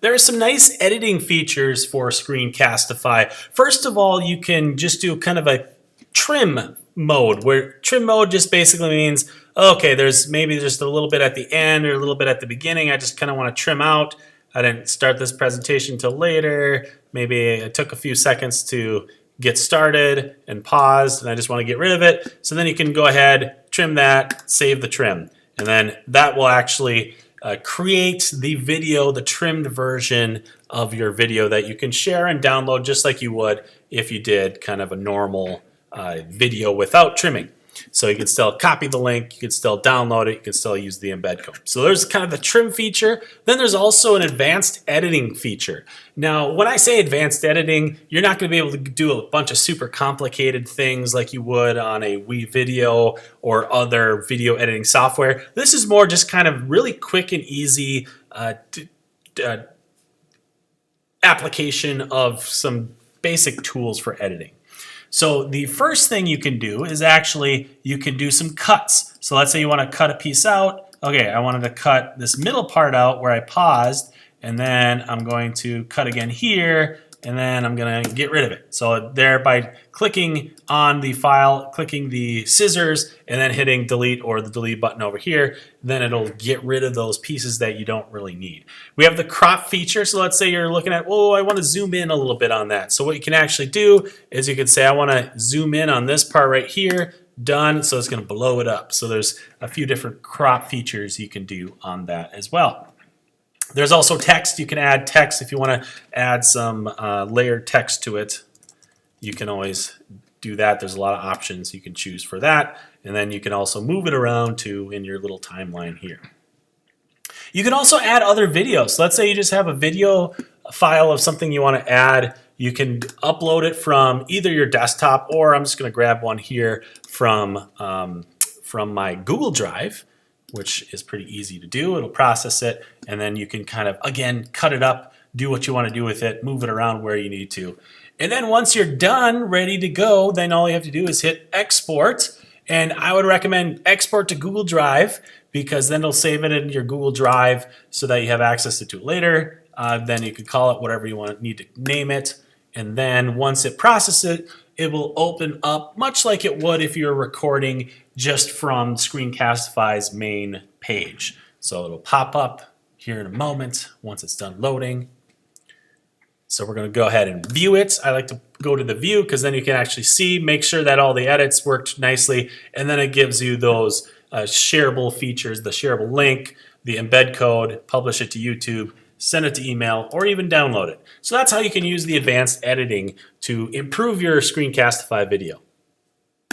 There are some nice editing features for Screencastify. First of all, you can just do kind of a trim mode, where trim mode just basically means, okay, there's maybe just a little bit at the end or a little bit at the beginning. I just kind of want to trim out. I didn't start this presentation till later. Maybe it took a few seconds to get started and paused, and I just want to get rid of it. So then you can go ahead, trim that, save the trim. And then that will actually create the video, the trimmed version of your video that you can share and download just like you would if you did kind of a normal video without trimming. So you can still copy the link, you can still download it, you can still use the embed code. So there's kind of the trim feature. Then there's also an advanced editing feature. Now, when I say advanced editing, you're not going to be able to do a bunch of super complicated things like you would on a WeVideo or other video editing software. This is more just kind of really quick and easy application of some basic tools for editing. So the first thing you can do is actually you can do some cuts. So let's say you want to cut a piece out. Okay, I wanted to cut this middle part out where I paused, and then I'm going to cut again here, and then I'm going to get rid of it. So there, by clicking on the file, clicking the scissors, and then hitting delete or the delete button over here, then it'll get rid of those pieces that you don't really need. We have the crop feature. So let's say you're looking at, oh, I want to zoom in a little bit on that. So what you can actually do is you can say, I want to zoom in on this part right here. Done. So it's going to blow it up. So there's a few different crop features you can do on that as well. There's also text. You can add text if you want to add some layered text to it. You can always do that. There's a lot of options you can choose for that. And then you can also move it around to in your little timeline here. You can also add other videos. So let's say you just have a video file of something you want to add. You can upload it from either your desktop, or I'm just going to grab one here from my Google Drive, which is pretty easy to do. It'll process it, and then you can kind of, again, cut it up, do what you want to do with it, move it around where you need to. And then once you're done, ready to go, then all you have to do is hit export. And I would recommend export to Google Drive, because then it'll save it in your Google Drive so that you have access to it later. Then you can call it whatever you need to name it. And then once it processes it, it will open up much like it would if you're recording just from Screencastify's main page. So it'll pop up here in a moment once it's done loading. So we're going to go ahead and view it. I like to go to the view because then you can actually see, make sure that all the edits worked nicely, and then it gives you those shareable features, the shareable link, the embed code, publish it to YouTube, send it to email, or even download it. So that's how you can use the advanced editing to improve your Screencastify video.